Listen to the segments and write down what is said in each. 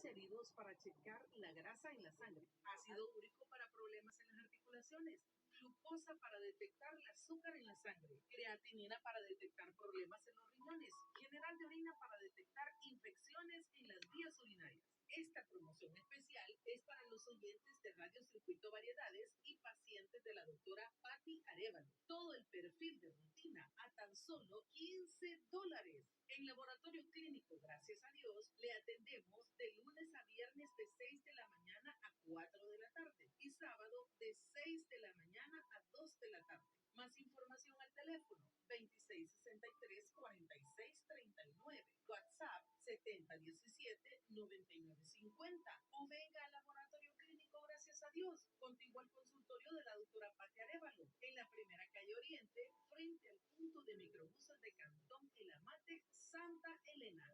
triglicéridos para checar la grasa en la sangre, ácido úrico para problemas en las articulaciones, glucosa para detectar el azúcar en la sangre, creatinina para detectar problemas en los riñones, general de orina para detectar infecciones en las vías urinarias. Esta promoción especial es para los oyentes de Radio Circuito Variedades y pacientes de la doctora Patti Arévalo. Todo el perfil de rutina a tan solo $15. En Laboratorio Clínico, gracias a Dios, le atendemos de lunes a viernes de 6 de la mañana a 4 de la tarde y sábado de 6 de la mañana a 2 de la tarde. Más información al teléfono 2663-4639, WhatsApp 7017-9950 o venga al Laboratorio Clínico Gracias a Dios, contigo al consultorio de la doctora Patti Arévalo, en la primera calle Oriente, frente al punto de microbuses de Cantón El Amate, Santa Elena.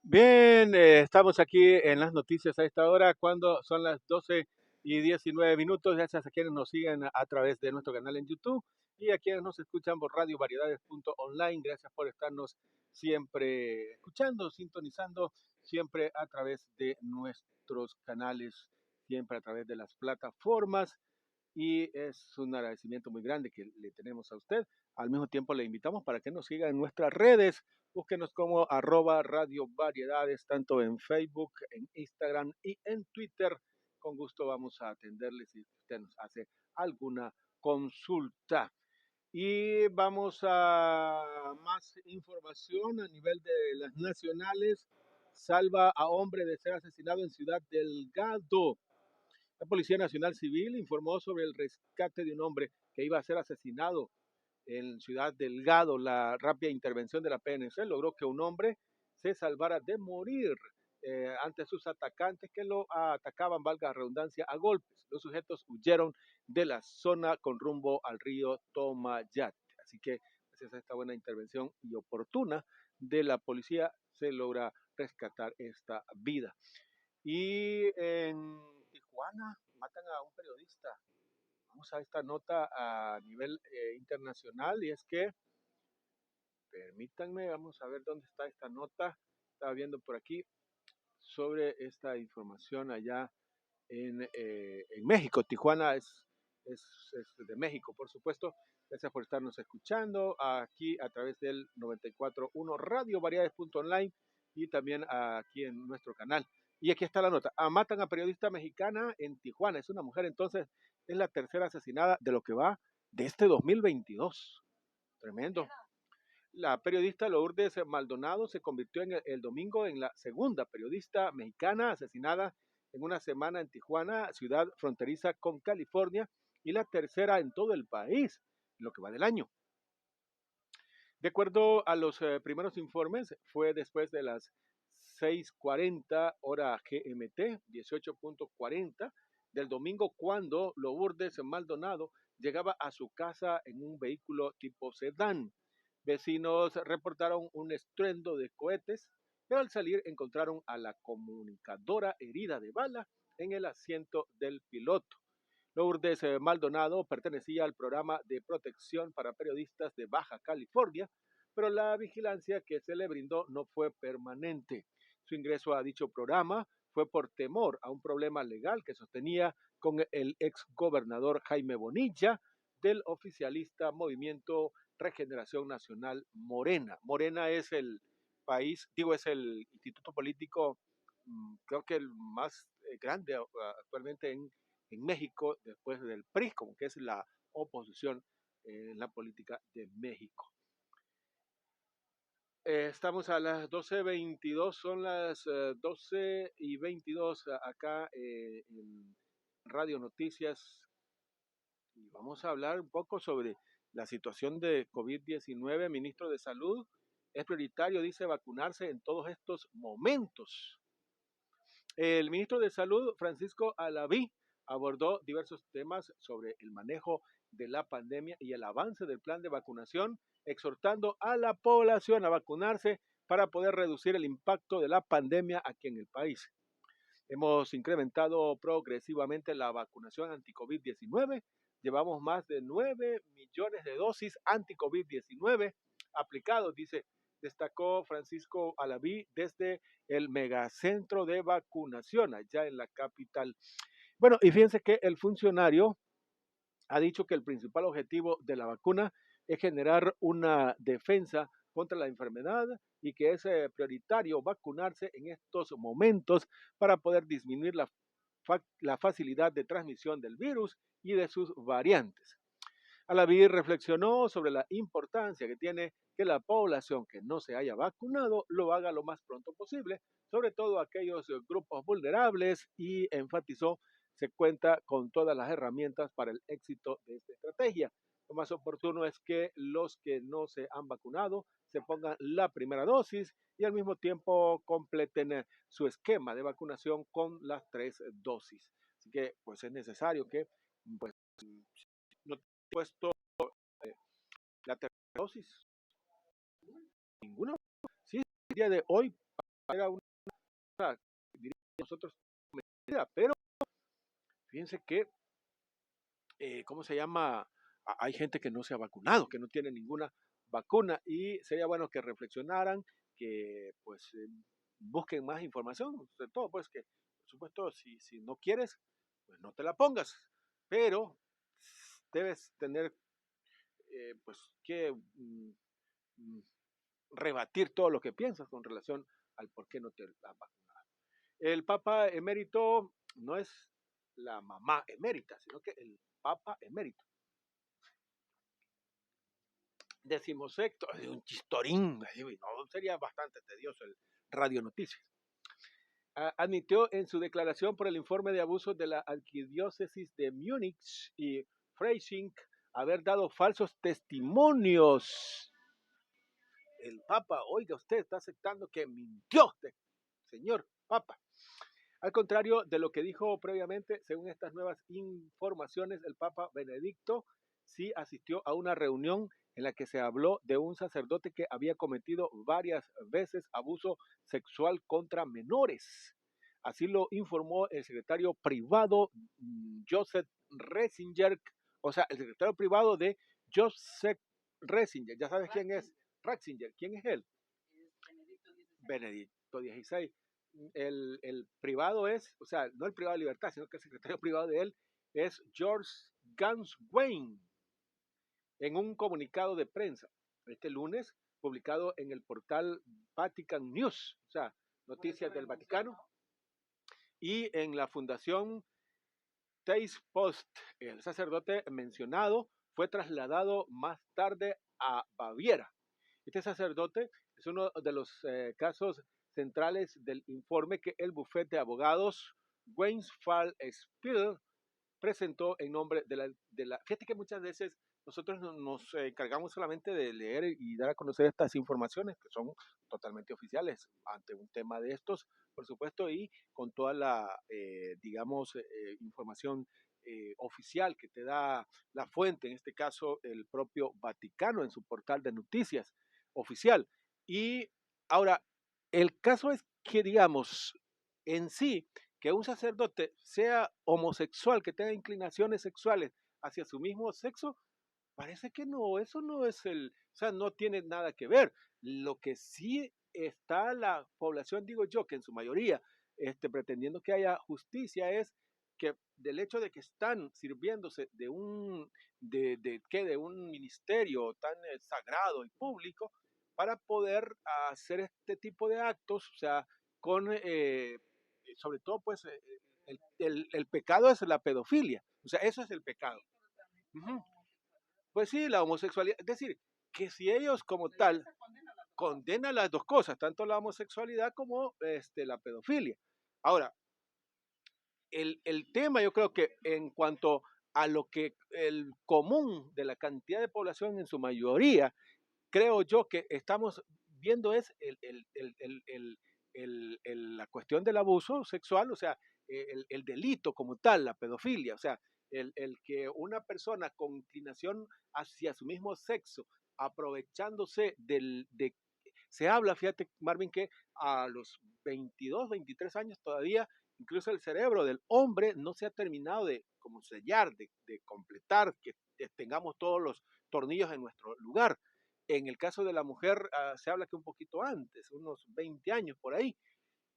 Bien, estamos aquí en las noticias a esta hora, cuando son las 12:19. Gracias a quienes nos siguen a través de nuestro canal en YouTube y a quienes nos escuchan por radiovariedades.online. Gracias por estarnos siempre escuchando, sintonizando, siempre a través de nuestros canales, siempre a través de las plataformas. Y es un agradecimiento muy grande que le tenemos a usted. Al mismo tiempo le invitamos para que nos siga en nuestras redes. Búsquenos como @Radio Variedades, tanto en Facebook, en Instagram y en Twitter. Con gusto vamos a atenderle si usted nos hace alguna consulta. Y vamos a más información a nivel de las nacionales. Salva a hombre de ser asesinado en Ciudad Delgado. La Policía Nacional Civil informó sobre el rescate de un hombre que iba a ser asesinado en Ciudad Delgado. La rápida intervención de la PNC logró que un hombre se salvara de morir ante sus atacantes que lo atacaban, valga la redundancia, a golpes. Los sujetos huyeron de la zona con rumbo al río Tomayate. Así que gracias a esta buena intervención y oportuna de la policía se logra rescatar esta vida. Y en Tijuana matan a un periodista. Vamos a esta nota a nivel internacional, y es que, permítanme, vamos a ver dónde está esta nota. Estaba viendo por aquí sobre esta información allá en México. Tijuana es de México, por supuesto. Gracias por estarnos escuchando aquí a través del 94.1 radiovariedades.online y también aquí en nuestro canal. Y aquí está la nota. Matan a periodista mexicana en Tijuana. Es una mujer, entonces es la tercera asesinada de lo que va de este 2022. Tremendo. La periodista Lourdes Maldonado se convirtió el domingo en la segunda periodista mexicana asesinada en una semana en Tijuana, ciudad fronteriza con California, y la tercera en todo el país, en lo que va del año. De acuerdo a los primeros informes, fue después de las 6:40 hora GMT, 18:40 del domingo, cuando Lourdes Maldonado llegaba a su casa en un vehículo tipo sedán. Vecinos reportaron un estruendo de cohetes, pero al salir encontraron a la comunicadora herida de bala en el asiento del piloto. Lourdes Maldonado pertenecía al programa de protección para periodistas de Baja California, pero la vigilancia que se le brindó no fue permanente. Su ingreso a dicho programa fue por temor a un problema legal que sostenía con el ex gobernador Jaime Bonilla del oficialista Movimiento Regeneración Nacional Morena. Morena es el es el instituto político, creo que el más grande actualmente en México, después del PRI, como que es la oposición en la política de México. Estamos a las 12:22, son las 12:22 acá en Radio Noticias, y vamos a hablar un poco sobre la situación de COVID-19. Ministro de Salud, es prioritario, dice, vacunarse en todos estos momentos. El ministro de Salud, Francisco Alaví, abordó diversos temas sobre el manejo de la pandemia y el avance del plan de vacunación, exhortando a la población a vacunarse para poder reducir el impacto de la pandemia aquí en el país. Hemos incrementado progresivamente la vacunación anti-COVID-19. Llevamos más de 9 millones de dosis anti-COVID-19 aplicados, dice, destacó Francisco Alaví desde el megacentro de vacunación allá en la capital. Bueno, y fíjense que el funcionario ha dicho que el principal objetivo de la vacuna es generar una defensa contra la enfermedad y que es prioritario vacunarse en estos momentos para poder disminuir la facilidad de transmisión del virus y de sus variantes. Alaví reflexionó sobre la importancia que tiene que la población que no se haya vacunado lo haga lo más pronto posible, sobre todo aquellos grupos vulnerables, y enfatizó se cuenta con todas las herramientas para el éxito de esta estrategia. Lo más oportuno es que los que no se han vacunado se pongan la primera dosis y al mismo tiempo completen su esquema de vacunación con las 3 dosis. Así que pues es necesario que pues no puesto la tercera dosis, ninguna. Sí, el día de hoy era una, diríamos nosotros, medida, pero fíjense que, ¿cómo se llama? Hay gente que no se ha vacunado, que no tiene ninguna vacuna, y sería bueno que reflexionaran, que pues busquen más información, sobre todo pues que, por supuesto, si no quieres, pues no te la pongas, pero debes tener pues que rebatir todo lo que piensas con relación al por qué no te has vacunado. El Papa emérito no es la mamá emérita, sino que el Papa emérito. 16º, un chistorín, no, sería bastante tedioso el Radio Noticias. Admitió en su declaración por el informe de abusos de la arquidiócesis de Múnich y Freising haber dado falsos testimonios. El Papa, oiga, usted está aceptando que mintió, señor Papa. Al contrario de lo que dijo previamente, según estas nuevas informaciones, el Papa Benedicto sí asistió a una reunión en la que se habló de un sacerdote que había cometido varias veces abuso sexual contra menores. Así lo informó el secretario privado Joseph Ratzinger, o sea, el secretario privado de Joseph Ratzinger. ¿Ya sabes quién es Ratzinger? ¿Quién es él? Benedicto XVI. El privado es, o sea, no el privado de libertad, sino que el secretario privado de él es George Ganswein. En un comunicado de prensa este lunes, publicado en el portal Vatican News, o sea, Noticias del Vaticano, y en la Fundación Taste Post, el sacerdote mencionado fue trasladado más tarde a Baviera. Este sacerdote es uno de los casos centrales del informe que el bufete de abogados Westphal Spiel presentó en nombre de la. Fíjate que muchas veces nosotros nos encargamos solamente de leer y dar a conocer estas informaciones que son totalmente oficiales ante un tema de estos, por supuesto, y con toda la, digamos, información oficial que te da la fuente, en este caso el propio Vaticano en su portal de noticias oficial. Y ahora, el caso es que, digamos, en sí, que un sacerdote sea homosexual, que tenga inclinaciones sexuales hacia su mismo sexo, parece que no, eso no es o sea, no tiene nada que ver. Lo que sí está la población, digo yo, que en su mayoría pretendiendo que haya justicia, es que del hecho de que están sirviéndose de de un ministerio tan sagrado y público para poder hacer este tipo de actos, o sea, con sobre todo pues el pecado es la pedofilia, o sea, eso es el pecado. Uh-huh. Pues sí, la homosexualidad, es decir, que si ellos como tal condenan las dos cosas, tanto la homosexualidad como la pedofilia. Ahora, el tema yo creo que en cuanto a lo que el común de la cantidad de población en su mayoría, creo yo que estamos viendo es la cuestión del abuso sexual, o sea, el delito como tal, la pedofilia, o sea, el que una persona con inclinación hacia su mismo sexo, aprovechándose se habla, fíjate Marvin, que a los 22, 23 años todavía, incluso el cerebro del hombre no se ha terminado de como sellar, de completar, que tengamos todos los tornillos en nuestro lugar. En el caso de la mujer se habla que un poquito antes, unos 20 años por ahí.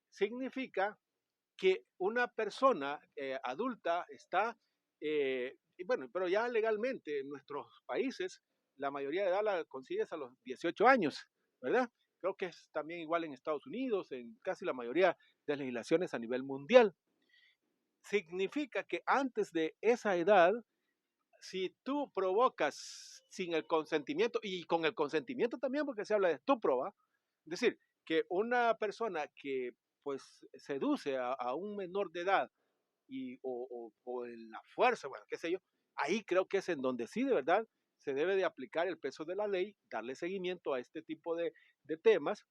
Significa que una persona adulta está, y bueno, pero ya legalmente en nuestros países la mayoría de edad la consigues a los 18 años, ¿verdad? Creo que es también igual en Estados Unidos, en casi la mayoría de las legislaciones a nivel mundial. Significa que antes de esa edad, si tú provocas sin el consentimiento, y con el consentimiento también porque se habla de estupro, ¿va? Es decir, que una persona que pues seduce a un menor de edad o en la fuerza, bueno, qué sé yo, ahí creo que es en donde sí de verdad se debe de aplicar el peso de la ley, darle seguimiento a este tipo de temas.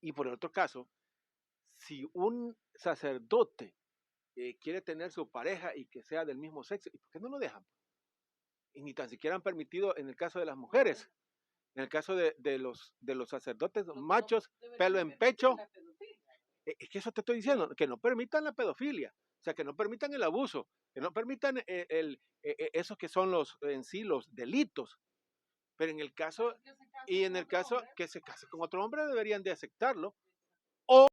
Y por el otro caso, si un sacerdote quiere tener su pareja y que sea del mismo sexo, ¿y por qué no lo dejan? Y ni tan siquiera han permitido en el caso de las mujeres, en el caso de los sacerdotes machos, pelo en pecho, es que eso te estoy diciendo, que no permitan la pedofilia, o sea, que no permitan el abuso, que no permitan esos que son los en sí los delitos, pero en el caso, y en el caso que se case con otro hombre deberían de aceptarlo, o